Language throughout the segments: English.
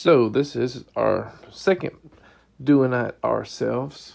So this is our second doing it ourselves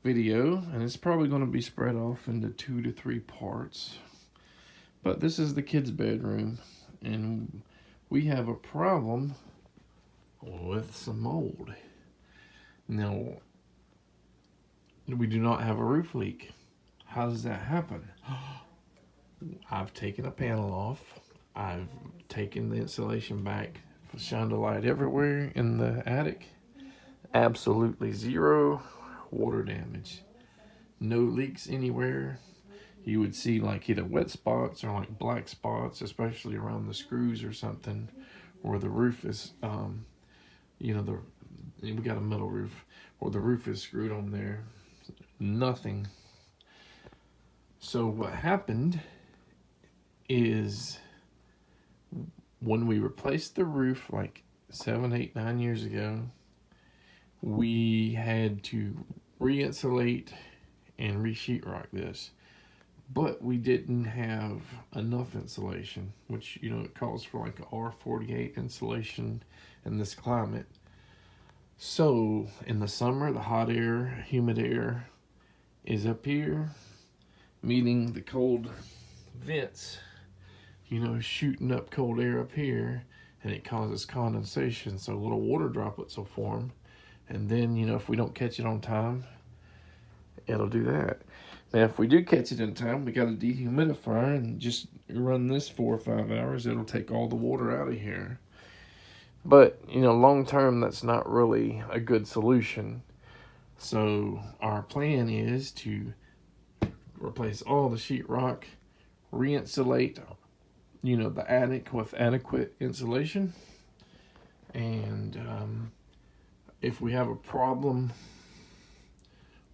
video, and it's probably going to be spread off into 2 to 3 parts. But this is the kids' bedroom, and we have a problem with some mold. Now, we do not have a roof leak. How does that happen? I've taken a panel off. I've taken the insulation back, shined a light everywhere in the attic. Absolutely zero water damage. No leaks anywhere. You would see like either wet spots or like black spots, especially around the screws or something, where the roof is, we got a metal roof, where the roof is screwed on there. Nothing. So what happened is when we replaced the roof like 7, 8, 9 years ago, we had to re-insulate and re-sheetrock this. But we didn't have enough insulation, which, it calls for like R48 insulation in this climate. So in the summer, the hot air, humid air is up here, meeting the cold vents, shooting up cold air up here, and it causes condensation. So little water droplets will form. And then, if we don't catch it on time, it'll do that. Now, if we do catch it in time, we got a dehumidifier, and just run this 4 or 5 hours, it'll take all the water out of here. But, long term, that's not really a good solution. So our plan is to replace all the sheetrock, re-insulate, the attic with adequate insulation. And if we have a problem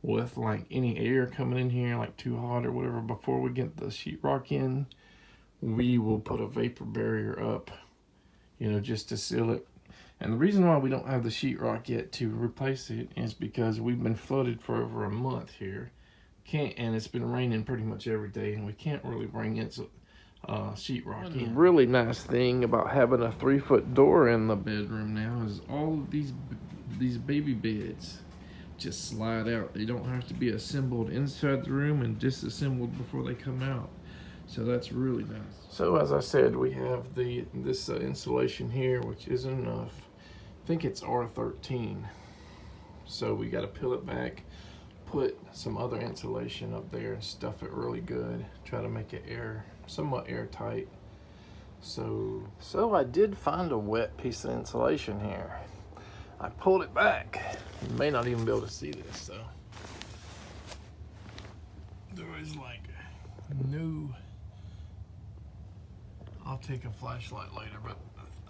with like any air coming in here, like too hot or whatever, before we get the sheetrock in, we will put a vapor barrier up, just to seal it. And the reason why we don't have the sheetrock yet to replace it is because we've been flooded for over a month here. And it's been raining pretty much every day, and we can't really bring sheetrock in. The really nice thing about having a 3-foot door in the bedroom now is all of these baby beds just slide out. They don't have to be assembled inside the room and disassembled before they come out. So that's really nice. So as I said, we have this insulation here, which isn't enough. I think it's R13. So we got to peel it back, put some other insulation up there, and stuff it really good. Try to make it somewhat airtight. So I did find a wet piece of insulation here. I pulled it back. You may not even be able to see this, so there is like no. I'll take a flashlight later, but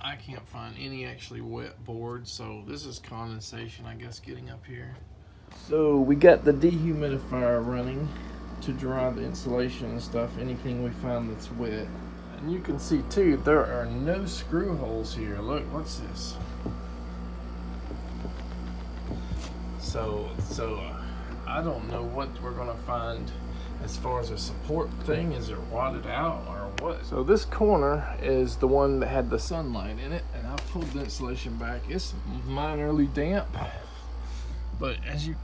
I can't find any actually wet boards, so this is condensation, I guess, getting up here. So we got the dehumidifier running to dry the insulation and stuff, anything we find that's wet. And you can see too, there are no screw holes here. Look, what's this? So I don't know what we're gonna find as far as a support thing. Is it rotted out or what? So this corner is the one that had the sunlight in it, and I pulled the insulation back. It's minorly damp, but as you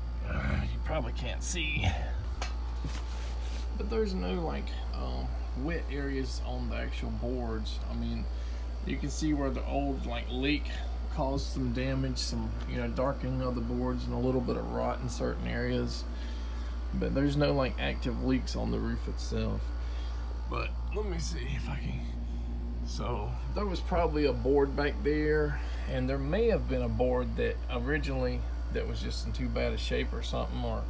probably can't see, but there's no like wet areas on the actual boards. I mean, you can see where the old like leak caused some damage, some darkening of the boards, and a little bit of rot in certain areas, but there's no like active leaks on the roof itself. But let me see if I can. So there was probably a board back there, and there may have been a board that originally that was just in too bad a shape or something, or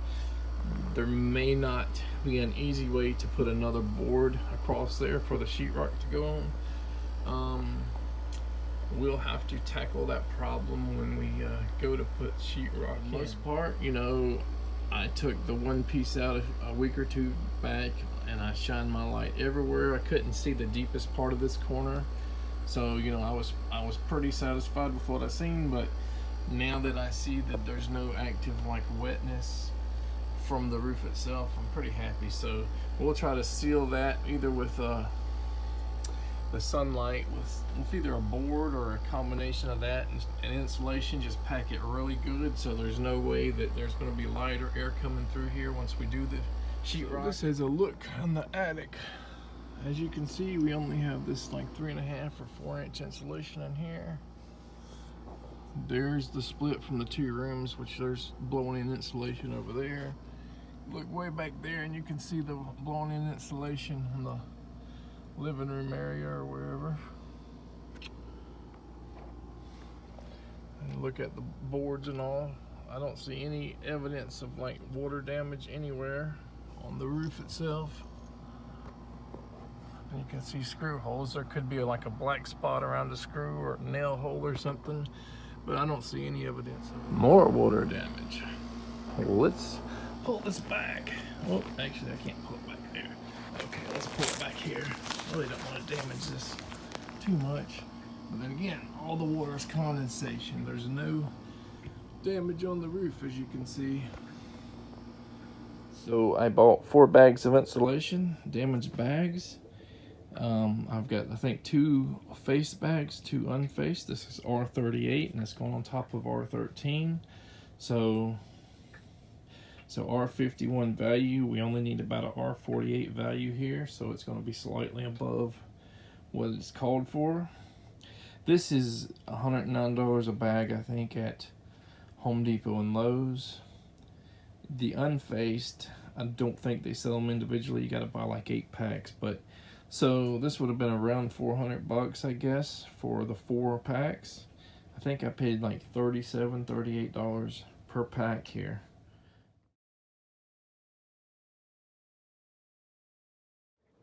there may not be an easy way to put another board across there for the sheetrock to go on. We'll have to tackle that problem when we go to put sheetrock in. For the most part, I took the one piece out a week or two back, and I shined my light everywhere. I couldn't see the deepest part of this corner, so I was pretty satisfied with what I seen. But now that I see that there's no active like wetness from the roof itself, I'm pretty happy. So we'll try to seal that either with the sunlight with either a board or a combination of that and insulation. Just pack it really good so there's no way that there's going to be light or air coming through here once we do the sheetrock. This is a look on the attic. As you can see, we only have this like 3.5 or 4 inch insulation in here. There's the split from the 2 rooms, which there's blown in insulation over there. Look way back there and you can see the blown in insulation in the living room area or wherever. And look at the boards and all. I don't see any evidence of like water damage anywhere on the roof itself. And you can see screw holes. There could be like a black spot around the screw or a nail hole or something, but I don't see any evidence of more water damage. Let's pull this back. Oh, actually I can't pull it back there. Okay, let's pull it back here. Really don't want to damage this too much. But then again, all the water is condensation. There's no damage on the roof, as you can see. So I bought 4 bags of insulation, damaged bags. I've got, I think, 2 faced bags, 2 unfaced. This is R38 and it's going on top of R13. So R51 value, we only need about a R48 value here, so it's going to be slightly above what it's called for. This is $109 a bag, I think, at Home Depot and Lowe's. The unfaced, I don't think they sell them individually. You got to buy like 8 packs, but so this would have been around $400, I guess, for the 4 packs. I think I paid like $37, $38 per pack here.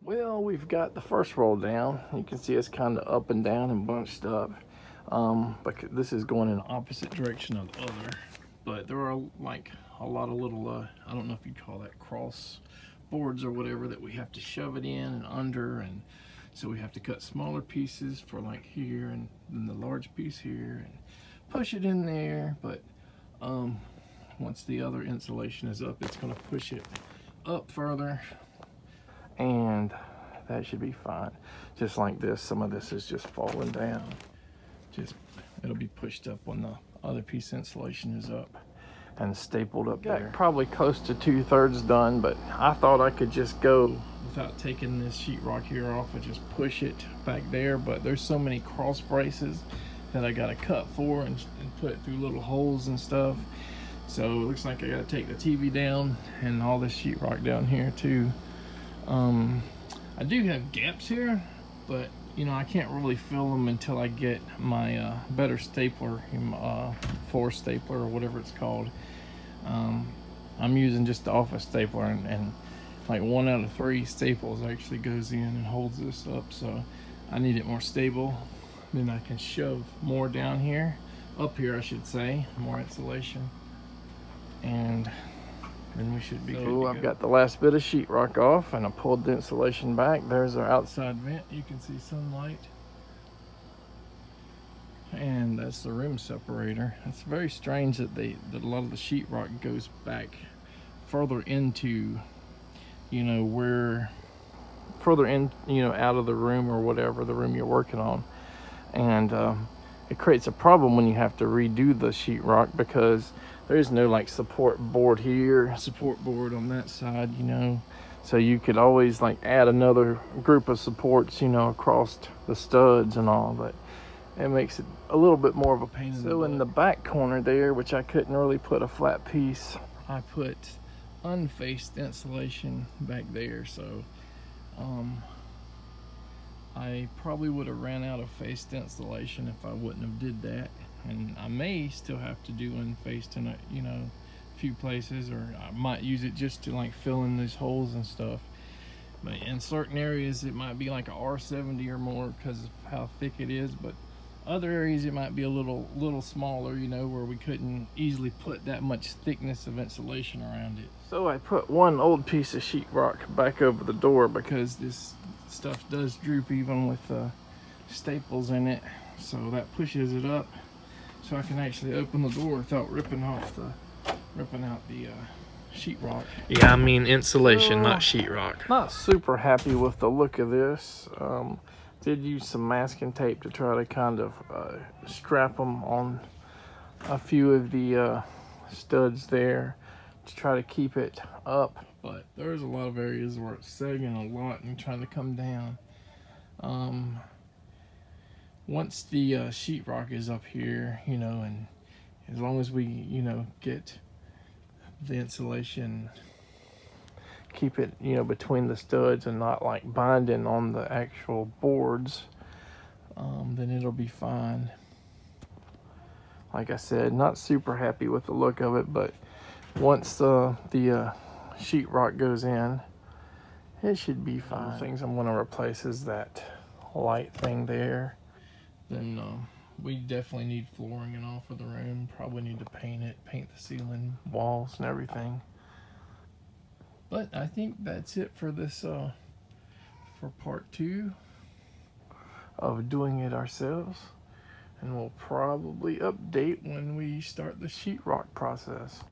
Well, we've got the first roll down. You can see it's kind of up and down and bunched up. But this is going in the opposite direction of the other. But there are like a lot of little, I don't know if you call that cross boards or whatever, that we have to shove it in and under. And so we have to cut smaller pieces for like here and then the large piece here and push it in there. But once the other insulation is up, it's going to push it up further. And that should be fine. Just like this, some of this is just falling down. It'll be pushed up when the other piece of insulation is up and stapled up there. Probably close to 2/3 done, but I thought I could just go without taking this sheetrock here off and just push it back there. But there's so many cross braces that I got to cut for and put it through little holes and stuff. So it looks like I got to take the TV down and all this sheetrock down here too. I do have gaps here, but you know, I can't really fill them until I get my better stapler, floor stapler or whatever it's called. I'm using just the office stapler, and like 1 out of 3 staples actually goes in and holds this up. So I need it more stable. Then I can shove more down here, up here I should say, more insulation, and then we should be good to go. I've got the last bit of sheetrock off and I pulled the insulation back. There's our outside vent. You can see sunlight. And that's the room separator. It's very strange that a lot of the sheetrock goes back further into, you know, further in, you know, out of the room or whatever, the room you're working on. And it creates a problem when you have to redo the sheetrock, because there's no like support board here, support board on that side, you know. So you could always like add another group of supports, you know, across the studs and all, but it makes it a little bit more of a pain in the butt. So in the back corner there, which I couldn't really put a flat piece, I put unfaced insulation back there. So I probably would have ran out of faced insulation if I wouldn't have did that. And I may still have to do unfaced in a, you know, few places, or I might use it just to like fill in these holes and stuff. But in certain areas it might be like a R70 or more because of how thick it is, but other areas it might be a little smaller, you know, where we couldn't easily put that much thickness of insulation around it. So I put one old piece of sheetrock back over the door because this stuff does droop even with staples in it, so that pushes it up so I can actually open the door without ripping out the sheetrock. Yeah, I mean insulation, not sheetrock. Not super happy with the look of this. Did use some masking tape to try to kind of strap them on a few of the studs there to try to keep it up. But there's a lot of areas where it's sagging a lot and trying to come down. Once the sheetrock is up here, you know, and as long as we, you know, get the insulation, keep it, you know, between the studs and not like binding on the actual boards, then it'll be fine. Like I said, not super happy with the look of it, but once the sheetrock goes in, it should be fine. The things I'm going to replace is that light thing there. Then we definitely need flooring and all for the room. Probably need to paint it, paint the ceiling, walls, and everything. But I think that's it for this, for part 2 of doing it ourselves. And we'll probably update when we start the sheetrock process.